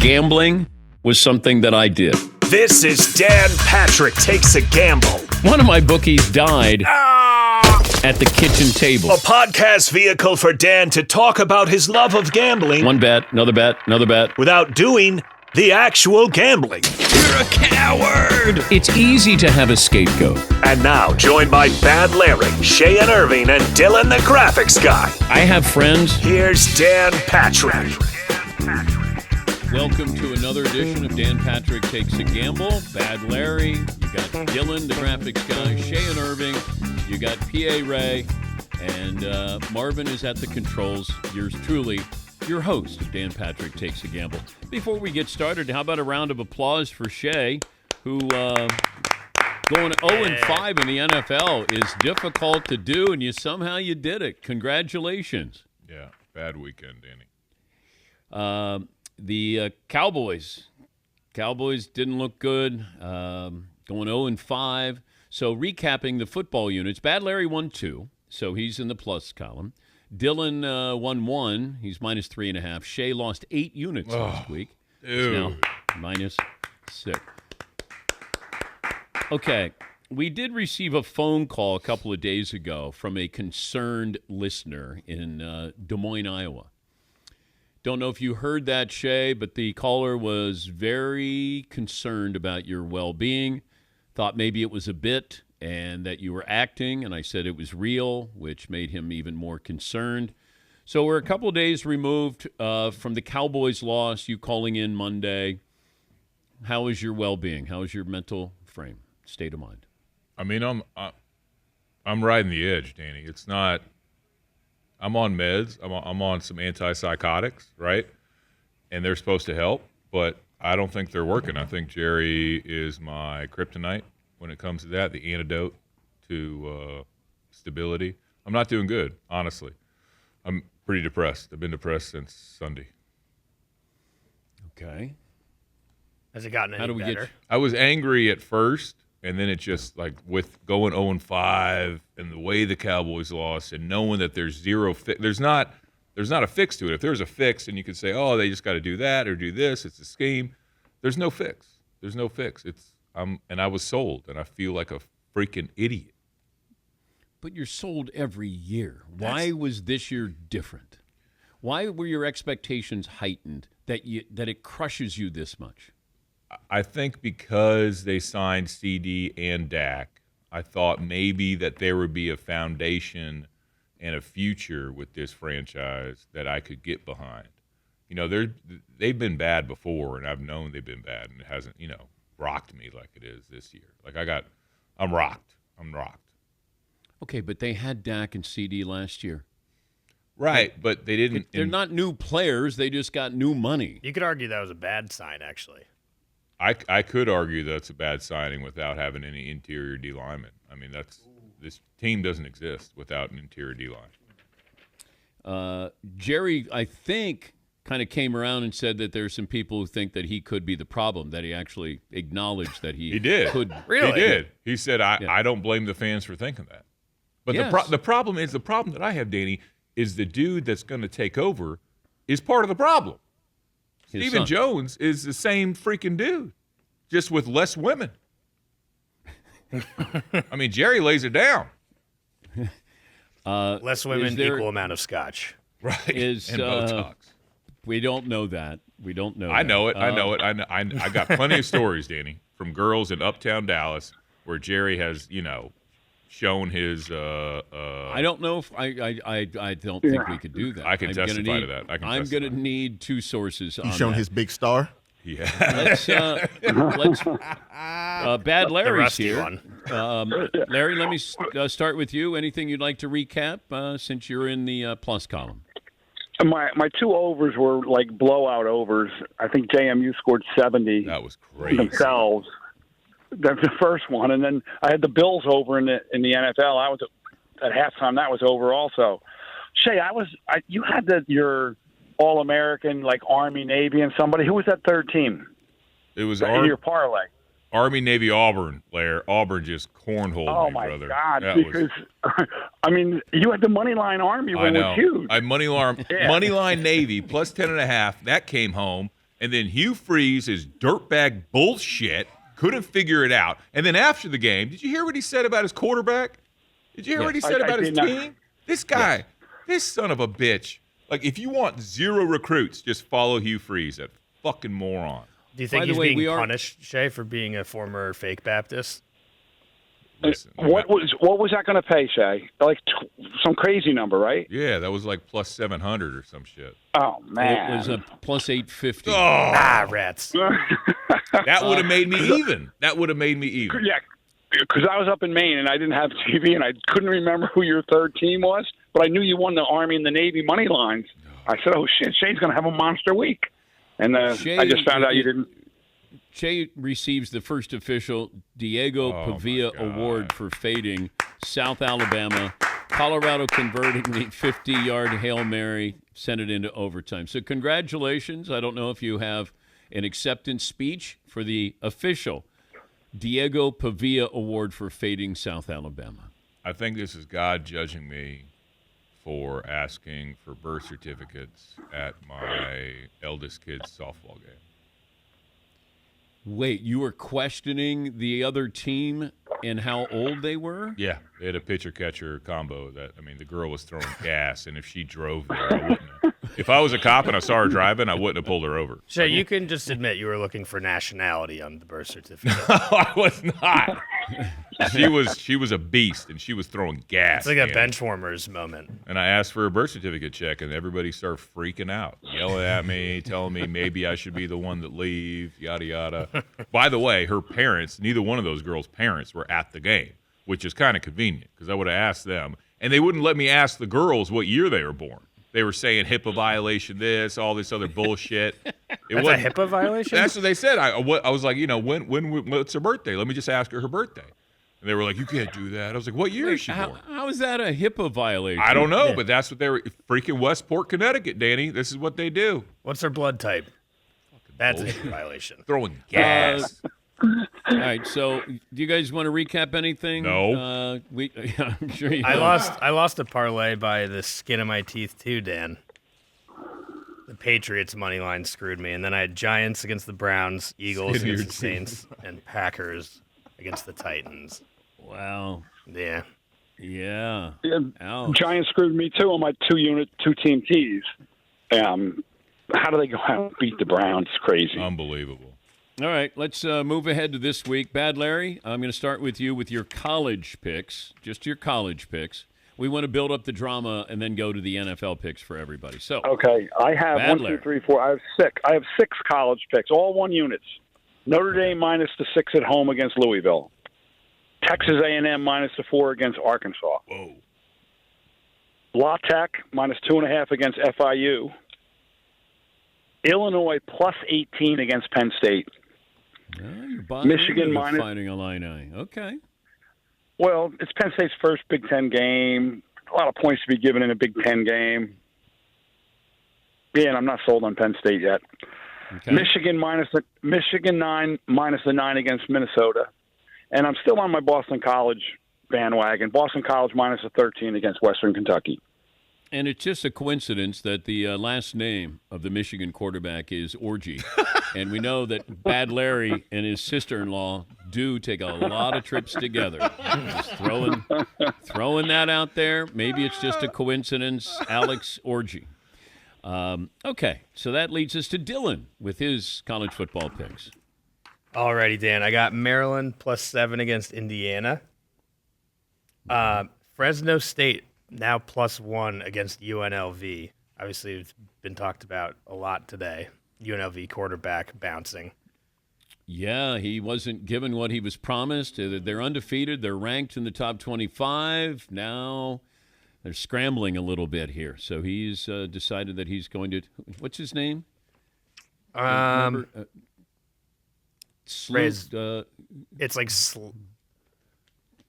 gambling was something that I did. This is Dan Patrick Takes a Gamble. One of my bookies died at the kitchen table. A podcast vehicle for Dan to talk about his love of gambling. One bet, another bet, another bet. Without doing the actual gambling. You're a coward! It's easy to have a scapegoat. And now, joined by Bad Larry, Shay and Irving, and Dylan the graphics guy. I have friends. Here's Dan Patrick. Welcome to another edition of Dan Patrick Takes a Gamble. Bad Larry, you got Dylan, the graphics guy, Shay and Irving, you got P.A. Ray, and Marvin is at the controls. Yours truly, your host of Dan Patrick Takes a Gamble. Before we get started, how about a round of applause for Shay, who going 0-5 in the NFL is difficult to do, and somehow you did it. Congratulations. Yeah, bad weekend, Danny. The Cowboys didn't look good, going 0-5. So recapping the football units, Bad Larry won 2, so he's in the plus column. Dylan won 1, he's minus 3.5. Shay lost 8 units last week. He's now minus 6. Okay, we did receive a phone call a couple of days ago from a concerned listener in Des Moines, Iowa. Don't know if you heard that, Shay, but the caller was very concerned about your well-being, thought maybe it was a bit and that you were acting, and I said it was real, which made him even more concerned. So we're a couple of days removed from the Cowboys' loss, you calling in Monday. How is your well-being? How is your mental frame, state of mind? I mean, I'm riding the edge, Danny. It's not – I'm on meds. I'm on some antipsychotics, right? And they're supposed to help, but I don't think they're working. I think Jerry is my kryptonite when it comes to that, the antidote to stability. I'm not doing good, honestly. I'm pretty depressed. I've been depressed since Sunday. Okay. Has it gotten any better? I was angry at first. And then it just, like, with going 0-5 and the way the Cowboys lost and knowing that there's zero there's not a fix to it. If there's a fix and you could say, oh, they just got to do that or do this, it's a scheme. There's no fix. There's no fix. And I was sold, and I feel like a freaking idiot. But you're sold every year. Why was this year different? Why were your expectations heightened that it crushes you this much? I think because they signed CD and Dak, I thought maybe that there would be a foundation and a future with this franchise that I could get behind. You know, they've been bad before, and I've known they've been bad, and it hasn't, rocked me like it is this year. Like I'm rocked. Okay, but they had Dak and CD last year. Right, but they didn't. They're not new players. They just got new money. You could argue that was a bad sign, actually. I could argue that's a bad signing without having any interior D linemen. I mean, this team doesn't exist without an interior D line. Jerry, I think, kind of came around and said that there's some people who think that he could be the problem, that he actually acknowledged that he did. Could. Really? He did. He said, I don't blame the fans for thinking that. But yes. the problem that I have, Danny, is the dude that's going to take over is part of the problem. Stephen Jones is the same freaking dude, just with less women. I mean, Jerry lays it down. Less women, equal amount of scotch. Right, and Botox. We don't know that. I know it. I got plenty of stories, Danny, from girls in uptown Dallas where Jerry has, shown his. I don't know if I don't think we could do that. I can testify to that. I'm going to need 2 sources. He's shown his big star. Yeah. Let's Bad Larry's here. One. Larry, let me start with you. Anything you'd like to recap since you're in the plus column? My 2 overs were like blowout overs. I think JMU scored 70. That was crazy. Themselves. That's the first one, and then I had the Bills over in the NFL. I was at halftime. That was over also. Shay, you had your All-American, like Army, Navy, and somebody. Who was that third team? It was your parlay. Army, Navy, Auburn, Blair. Auburn just cornholed me, brother. Oh, my God. Because, I mean, you had the money line Army when it was huge. I money line Navy plus 10.5. That came home. And then Hugh Freeze, his dirtbag bullshit, couldn't figure it out. And then after the game, did you hear what he said about his quarterback? Did you hear what he said about his team? This guy, this son of a bitch. Like, if you want 0 recruits, just follow Hugh Freeze, that fucking moron. Do you think he's being punished, Shay, for being a former fake Baptist? Listen, what was that going to pay, Shay? Like some crazy number, right? Yeah, that was like plus 700 or some shit. Oh man, it was a plus 850. Oh, rats! That would have made me even. That would have made me even. Yeah, because I was up in Maine and I didn't have TV and I couldn't remember who your third team was, but I knew you won the Army and the Navy money lines. I said, "Oh shit, Shay's going to have a monster week," and Shay, I just found out you didn't. Shay receives the first official Diego Pavia Award for fading South Alabama. Colorado converting the 50-yard Hail Mary, sent it into overtime. So congratulations. I don't know if you have an acceptance speech for the official Diego Pavia Award for fading South Alabama. I think this is God judging me for asking for birth certificates at my eldest kid's softball game. Wait, you were questioning the other team and how old they were? Yeah, they had a pitcher-catcher combo. The girl was throwing gas, and if she drove there, I wouldn't have. If I was a cop and I saw her driving, I wouldn't have pulled her over. Shay, you can just admit you were looking for nationality on the birth certificate. No, I was not. She was a beast, and she was throwing gas. It's like a bench warmers moment. And I asked for a birth certificate check, and everybody started freaking out, yelling at me, telling me maybe I should be the one that leaves, yada, yada. By the way, her parents, neither one of those girls' parents were at the game, which is kind of convenient because I would have asked them. And they wouldn't let me ask the girls what year they were born. They were saying HIPAA violation this, all this other bullshit. That's a HIPAA violation? That's what they said. I was like, what's her birthday? Let me just ask her birthday. And they were like, you can't do that. I was like, what year is she born? How is that a HIPAA violation? I don't know, but that's what they were. Freaking Westport, Connecticut, Danny. This is what they do. What's her blood type? That's a HIPAA violation. Throwing gas. All right, so do you guys want to recap anything? No. I'm sure you I lost a parlay by the skin of my teeth too, Dan. The Patriots money line screwed me, and then I had Giants against the Browns, Eagles against the Saints, and Packers against the Titans. Wow. Yeah. Yeah. Giants screwed me too on my two-team tees. How do they go out and beat the Browns? It's crazy. Unbelievable. All right, let's move ahead to this week. Bad Larry, I'm going to start with you with your college picks, just your college picks. We want to build up the drama and then go to the NFL picks for everybody. So, okay, I have Bad 1, Larry. 2, 3, 4. I have 6. I have 6 college picks, all 1 units. Notre Dame minus the 6 at home against Louisville. Texas A&M minus the 4 against Arkansas. Whoa. La Tech minus 2.5 against FIU. Illinois plus 18 against Penn State. You're Michigan minus Fighting Illini. Okay. Well, it's Penn State's first Big Ten game. A lot of points to be given in a Big Ten game. Yeah, and I'm not sold on Penn State yet. Okay. Michigan 9 minus the 9 against Minnesota, and I'm still on my Boston College bandwagon. Boston College minus the 13 against Western Kentucky. And it's just a coincidence that the last name of the Michigan quarterback is Orgy. And we know that Bad Larry and his sister-in-law do take a lot of trips together. Just throwing that out there. Maybe it's just a coincidence. Alex Orgy. Okay, so that leads us to Dylan with his college football picks. Alrighty, Dan. I got Maryland plus 7 against Indiana. Fresno State now plus 1 against UNLV. Obviously, it's been talked about a lot today. UNLV quarterback bouncing. Yeah, he wasn't given what he was promised. They're undefeated. They're ranked in the top 25. Now they're scrambling a little bit here. So he's decided that he's going to – what's his name? It's like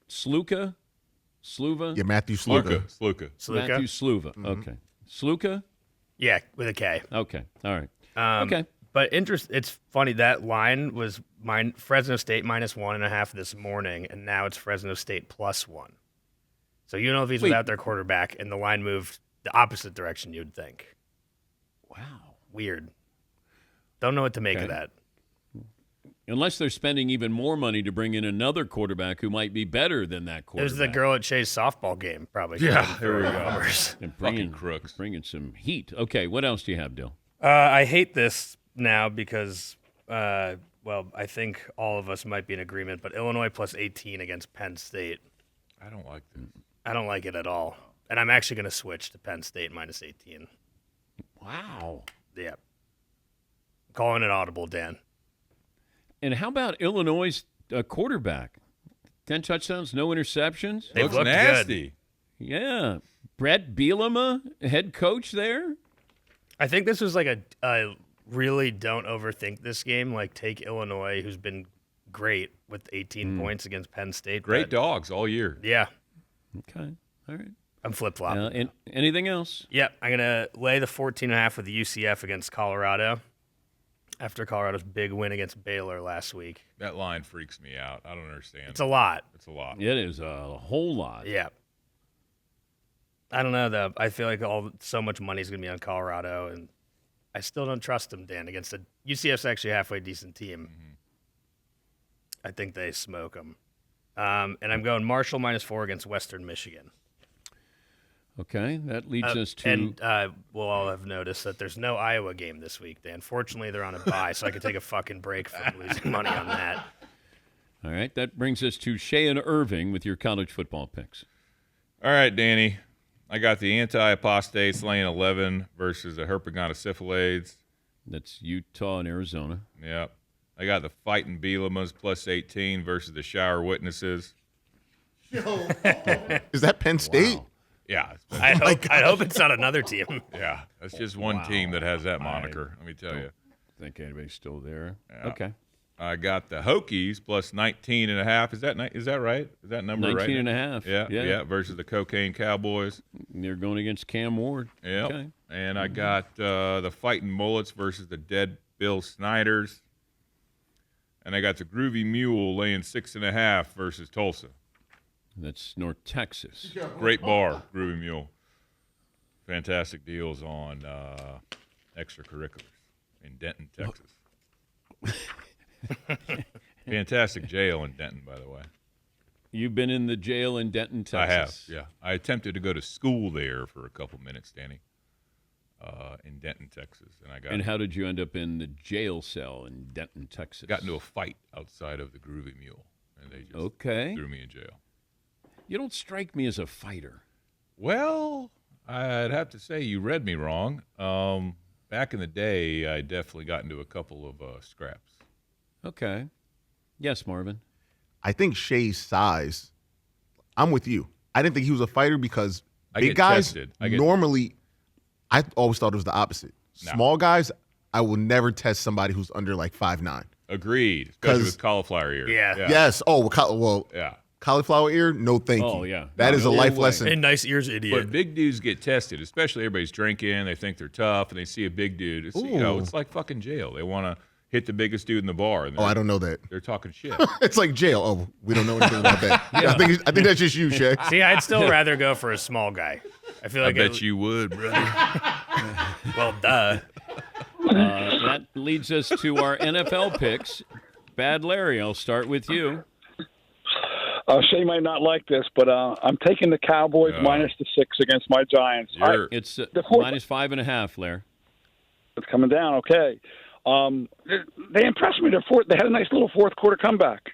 Sluka? Sluva? Yeah, Matthew Sluka. Sluka. Matthew Sluva. Mm-hmm. Okay. Sluka? Yeah, with a K. Okay. All right. Okay. But it's funny, that line was Fresno State minus 1.5 this morning, and now it's Fresno State plus 1. So UNLV's without their quarterback, and the line moved the opposite direction, you'd think. Wow. Weird. Don't know what to make of Okay. that. Unless they're spending even more money to bring in another quarterback who might be better than that It quarterback. was the girl at Shay's softball game, probably. Yeah, there we go. Numbers. And Fucking crooks. bringing some heat. Okay, what else do you have, Dill? I hate this now because, I think all of us might be in agreement, but Illinois plus 18 against Penn State. I don't like this. I don't like it at all. And I'm actually going to switch to Penn State minus 18. Wow. Yeah. Calling it audible, Dan. And how about Illinois' quarterback? 10 touchdowns, no interceptions. They Looks looked nasty. Yeah. Brett Bielema, head coach there. I think this was like a really don't overthink this game. Like, take Illinois, who's been great with 18 points against Penn State. Great but- dogs all year. Yeah. Okay. All right. I'm flip-flopping. And anything else? Yep, I'm going to lay the 14.5 with the UCF against Colorado after Colorado's big win against Baylor last week. That line freaks me out. I don't understand. It's a lot. It's a lot. It is a whole lot. Yeah. I don't know, though. I feel like so much money's going to be on Colorado, and I still don't trust them, Dan, against a UCF's actually a halfway decent team. I think they smoke them. And I'm going Marshall -4 against Western Michigan. Okay. That leads us to. And we'll all have noticed that there's no Iowa game this week, Dan. Fortunately, they're on a bye, so I can take a fucking break from losing money on that. All right. That brings us to Shay and Irving with your college football picks. All right, Danny. I got the anti-apostates laying 11 versus the Herpagonosyphilades. That's Utah and Arizona. Yep. I got the fighting Bielemas plus 18 versus the shower witnesses. Is that Penn State? Wow. Yeah. I hope it's not another team. Yeah. That's just one team that has that moniker, let me tell you. Think anybody's still there? Yeah. Okay. I got the Hokies plus 19.5. Is that right? Is that number 19 right? and a half. Yeah. Versus the Cocaine Cowboys. They're going against Cam Ward. Yep. Okay. And I got the Fighting Mullets versus the Dead Bill Snyders. And I got the Groovy Mule laying 6.5 versus Tulsa. That's North Texas. Great bar, Groovy Mule. Fantastic deals on extracurriculars in Denton, Texas. Fantastic jail in Denton, by the way. You've been in the jail in Denton, Texas. I have, yeah. I attempted to go to school there for a couple minutes, Danny, in Denton, Texas, and I got And how did you end up in the jail cell in Denton, Texas? got into a fight outside of the Groovy Mule, and they just Okay. threw me in jail. You don't strike me as a fighter. Well, I'd have to say you read me wrong. Back in the day, I definitely got into a couple of scraps. Okay. Yes, Marvin. I think Shay's size. I'm with you. I didn't think he was a fighter because I big get guys tested. normally. I always thought it was the opposite. No. Small guys, I will never test somebody who's under like 5'9". Agreed, especially 'Cause- with cauliflower ear. Yeah. Yes. Oh, well, Yeah. cauliflower ear. No, thank you. Oh, yeah. That is a No life way. lesson. Hey, nice ears, idiot. But big dudes get tested, especially everybody's drinking. They think they're tough, and they see a big dude. It's, Ooh. it's like fucking jail. They want to hit the biggest dude in the bar. And Oh, I don't know that. They're talking shit. It's like jail. Oh, we don't know anything about that. I think that's just you, Shay. See, I'd still rather go for a small guy. I feel I like bet you would, brother. Well, duh. That leads us to our NFL picks. Bad Larry, I'll start with you. Shay might not like this, but I'm taking the Cowboys minus the 6 against my Giants. It's The fourth- minus 5.5, Lair. It's coming down. Okay. They impressed me. They had a nice little fourth quarter comeback.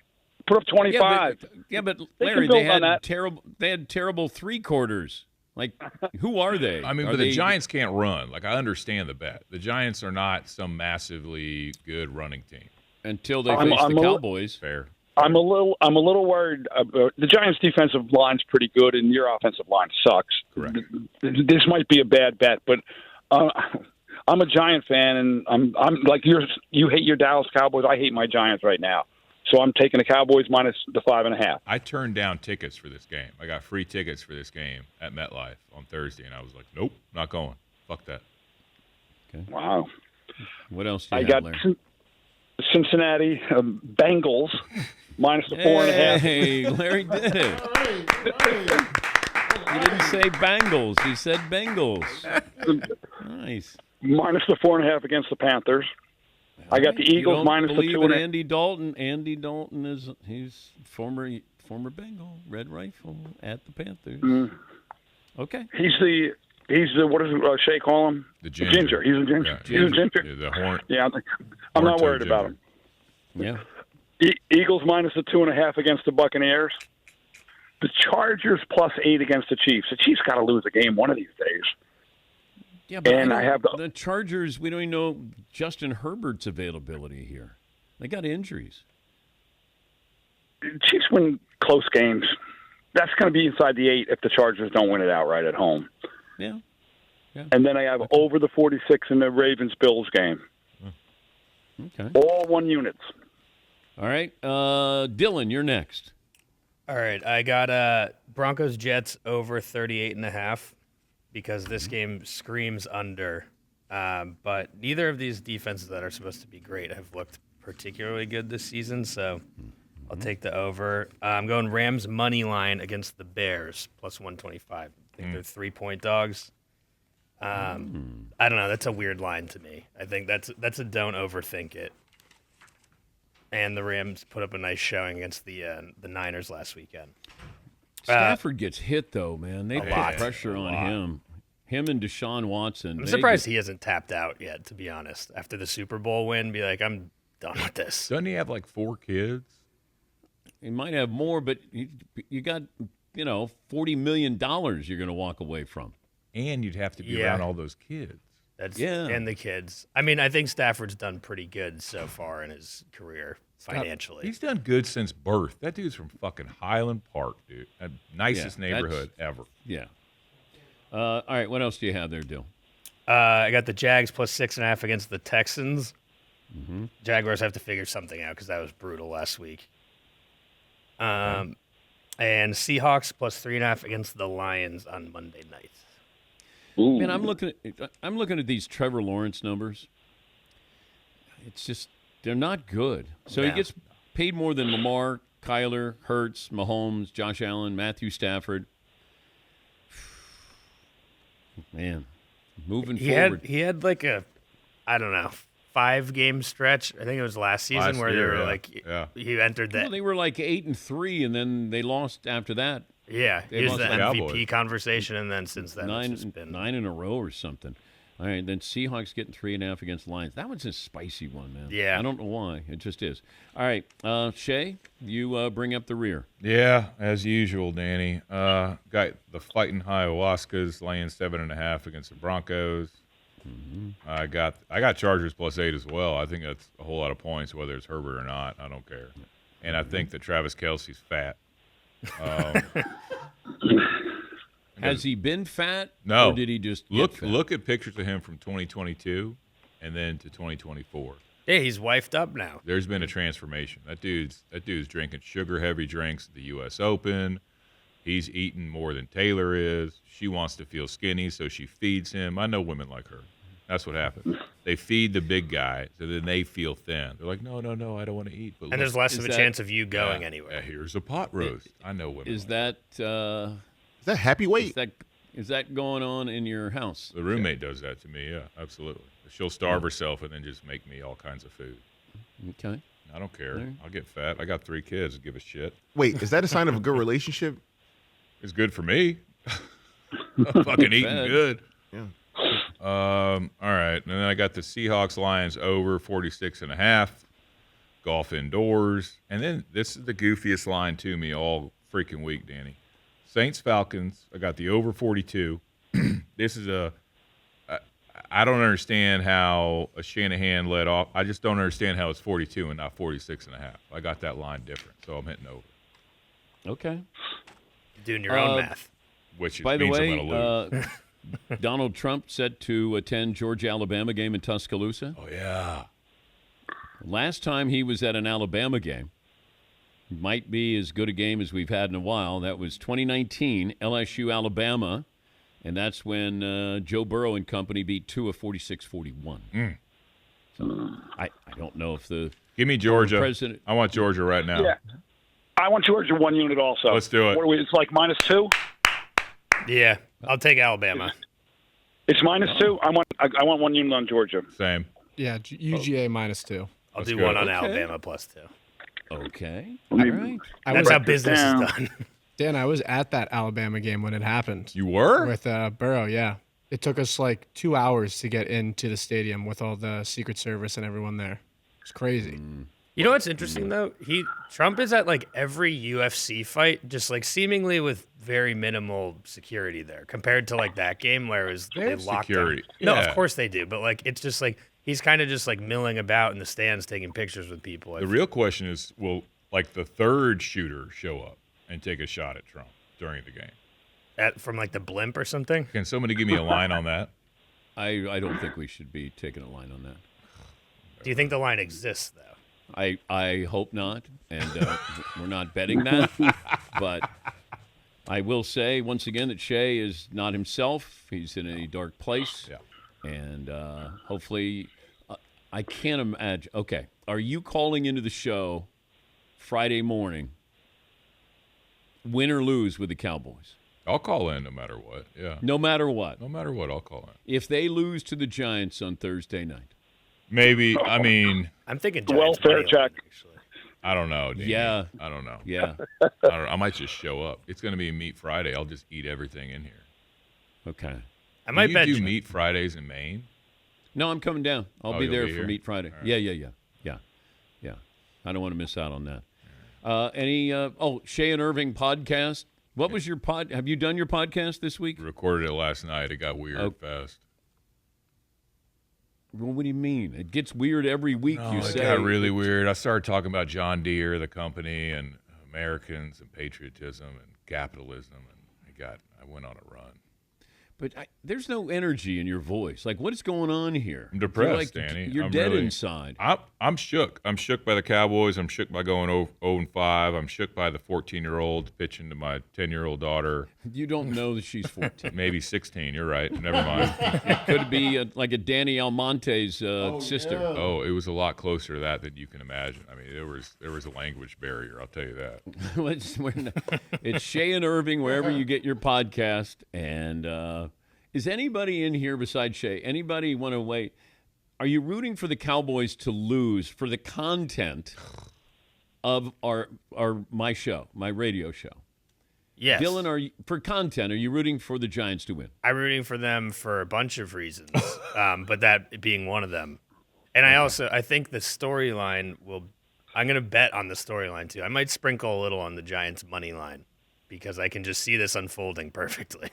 Put up 25. But can Larry, build they on had that. terrible. They had terrible three quarters. Like, who are they? I mean, Are but the they- Giants can't run. Like, I understand the bet. The Giants are not some massively good running team. until they I'm- face I'm the a- Cowboys. Fair. I'm a little worried. The Giants' defensive line's pretty good, and your offensive line sucks. Correct. This might be a bad bet, but I'm a Giant fan, and I'm like you hate your Dallas Cowboys. I hate my Giants right now, so I'm taking the Cowboys minus the 5.5. I turned down tickets for this game. I got free tickets for this game at MetLife on Thursday, and I was like, nope, not going. Fuck that. Wow. What else do I you got have, Larry? Cincinnati Bengals minus the 4.5. Hey, Larry did it. He didn't say Bengals. He said Bengals. Nice. Minus the 4.5 against the Panthers. I got the You Eagles don't minus the believe in 2.5. Andy Dalton. Andy Dalton he's former Bengal, Red Rifle at the Panthers. Okay. He's the what does Shay call him? The ginger. He's a ginger. Yeah. He's a ginger. Yeah, the horn. Yeah, I'm not Horned worried about ginger. him. Yeah. Eagles minus the 2.5 against the Buccaneers. The Chargers plus 8 against the Chiefs. The Chiefs got to lose a game one of these days. Yeah, but And I have the Chargers. We don't even know Justin Herbert's availability here. They got injuries. The Chiefs win close games. That's going to be inside the 8 if the Chargers don't win it outright at home. Yeah. And then I have over the 46 in the Ravens-Bills game. Okay. All 1 units. All right. Dylan, you're next. All right, I got Broncos Jets over 38.5 because this game screams under. But neither of these defenses that are supposed to be great have looked particularly good this season, so I'll take the over. I'm going Rams money line against the Bears plus 125. I think they're 3-point dogs. I don't know. That's a weird line to me. I think that's a don't overthink it. And the Rams put up a nice showing against the Niners last weekend. Stafford gets hit though, man. They A put lot. pressure on him. Him and Deshaun Watson. I'm surprised he hasn't tapped out yet, to be honest. After the Super Bowl win, be like, I'm done with this. Doesn't he have like 4 kids? He might have more, but you got $40 million you're going to walk away from. And you'd have to be Yeah. around all those kids. And the kids. I mean, I think Stafford's done pretty good so far in his career financially. He's done good since birth. That dude's from fucking Highland Park, dude. Nicest Yeah, neighborhood ever. Yeah. All right. What else do you have there, Dill? I got the Jags plus 6.5 against the Texans. Jaguars have to figure something out because that was brutal last week. And Seahawks plus 3.5 against the Lions on Monday night. Ooh. Man, I'm looking at these Trevor Lawrence numbers. It's just they're not good. So he Yeah. gets paid more than Lamar, Kyler, Hurts, Mahomes, Josh Allen, Matthew Stafford. Man, moving forward. He had like a, I don't know, 5-game stretch. I think it was last season Last where year, they were yeah. like, Yeah. he entered that. Well, they were like 8-3, and then they lost after that. Yeah, They he was lost the to the MVP Cowboys. conversation, and then since then it's just been. 9 in a row or something. All right, then Seahawks getting 3.5 against Lions. That one's a spicy one, man. Yeah. I don't know why. It just is. All right, Shay, you bring up the rear. Yeah, as usual, Danny. Got the Fighting Ayahuascas laying 7.5 against the Broncos. I got Chargers plus 8 as well. I think that's a whole lot of points, whether it's Herbert or not. I don't care. And I think that Travis Kelce's fat. Has he been fat? No. Or did he just get Look fat? look at pictures of him from 2022 and then to 2024. Yeah, he's wifed up now. There's been a transformation. That dude's drinking sugar-heavy drinks at the U.S. Open. He's eating more than Taylor is. She wants to feel skinny, so she feeds him. I know women like her. That's what happens. They feed the big guy, so then they feel thin. They're like, no, I don't want to eat. But And look, there's less of a that- chance of you going anywhere. here's a pot roast. I know women. Is like that Is that happy weight? is that going on in your house? the roommate does that to me. Yeah, absolutely. She'll starve herself and then just make me all kinds of food. Okay. I don't care. Right. I'll get fat. I got 3 kids. Give a shit. Wait, is that a sign of a good relationship? It's good for me. I'm fucking eating Fed. good. Yeah. All right. And then I got the Seahawks Lions over 46.5. Golf indoors. And then this is the goofiest line to me all freaking week, Danny. Saints Falcons. I got the over 42. This is I don't understand how a Shanahan led off. I just don't understand how it's 42 and not 46.5. I got that line different, so I'm hitting over. Okay. Doing your own math. Which By the means way, I'm going to lose. Donald Trump set to attend Georgia-Alabama game in Tuscaloosa. Oh, yeah. Last time he was at an Alabama game, might be as good a game as we've had in a while. That was 2019, LSU-Alabama, and that's when Joe Burrow and company beat Tua 46-41. So I don't know if the Give me Georgia. president. I want Georgia right now. Yeah. I want Georgia 1 unit also. Let's do it. What are we, it's like -2? Yeah, I'll take Alabama. It's -2? I want 1 unit on Georgia. Same. Yeah, UGA -2. I'll Let's do go. one on Okay. Alabama +2. Okay. Let All me- right. That's how business is done. Dan, I was at that Alabama game when it happened You were? with Burrow. Yeah, it took us like 2 hours to get into the stadium with all the Secret Service and everyone there. It's crazy. You know what's interesting though? Trump is at like every UFC fight, just like seemingly with very minimal security there, compared to like that game where it was They they have locked security. down. No, Yeah. of course they do, but like it's just like he's kind of just like milling about in the stands taking pictures with people. The real question is, will like the third shooter show up and take a shot at Trump during the game? From like the blimp or something. Can somebody give me a line on that? I don't think we should be taking a line on that. Do you think the line exists though? I hope not, and we're not betting that. But I will say once again that Shay is not himself. He's in a dark place, Yeah. and hopefully, I can't imagine. Okay, are you calling into the show Friday morning, win or lose with the Cowboys? I'll call in no matter what. Yeah. No matter what, No matter what, I'll call in. if they lose to the Giants on Thursday night. Maybe. I mean, I'm thinking Welfare Giants money line, check. actually. I don't know. Danny. Yeah. I don't know. Yeah. I might just show up. It's going to be Meat Friday. I'll just eat everything in here. Okay. I might you bet do Meat Fridays in Maine? No, I'm coming down. I'll Oh, be you'll there be for here? Meat Friday. All right. Yeah. I don't want to miss out on that. Shay and Irving podcast. What was your pod? Have you done your podcast this week? Recorded it last night. It got weird fast. Well, what do you mean? It gets weird every week. No, you it say got really weird. I started talking about John Deere, the company, and Americans, and patriotism, and capitalism, and I went on a run. But there's no energy in your voice. Like, what is going on here? I'm depressed, Like Danny. You're I'm dead really- inside. I'm shook. I'm shook by the Cowboys. I'm shook by going 0-5. I'm shook by the 14-year-old pitching to my 10-year-old daughter. You don't know that she's 14. Maybe 16. You're right. Never mind. Could be like a Danny Almonte's sister. Oh, it was a lot closer to that than you can imagine. I mean, there was a language barrier. I'll tell you that. It's Shay and Irving wherever you get your podcast. And is anybody in here besides Shay? Anybody want to wait? Are you rooting for the Cowboys to lose for the content of my show, my radio show? Yes. Dylan, for content, are you rooting for the Giants to win? I'm rooting for them for a bunch of reasons, but that being one of them. And I think the storyline I'm going to bet on the storyline too. I might sprinkle a little on the Giants money line because I can just see this unfolding perfectly.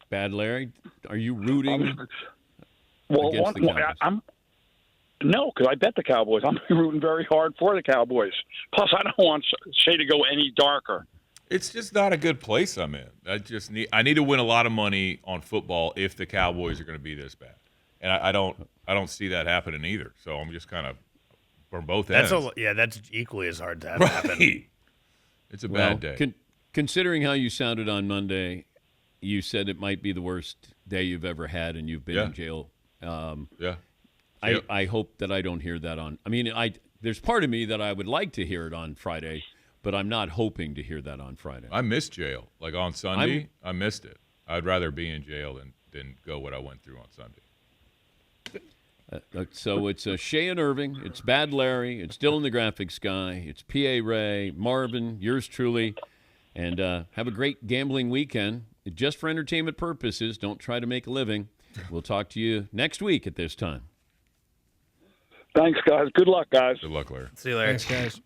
Bad Larry, are you rooting? Well, against the Cowboys? No, because I bet the Cowboys. I'm rooting very hard for the Cowboys. Plus, I don't want Shay to go any darker. It's just not a good place I'm in. I need to win a lot of money on football if the Cowboys are going to be this bad, and I don't see that happening either. So I'm just kind of from both ends. That's equally as hard to have happen. Right. It's a bad day. Considering how you sounded on Monday, you said it might be the worst day you've ever had, and you've been in jail. Yeah. I hope that I don't hear that on. I mean, there's part of me that I would like to hear it on Friday, but I'm not hoping to hear that on Friday. I missed jail. Like on Sunday, I missed it. I'd rather be in jail than go what I went through on Sunday. So it's Shay and Irving. It's Bad Larry. It's Dylan the Graphics Guy. It's P.A. Ray, Marvin, yours truly. And have a great gambling weekend. Just for entertainment purposes. Don't try to make a living. We'll talk to you next week at this time. Thanks, guys. Good luck, guys. Good luck, Larry. See you later. Thanks, guys.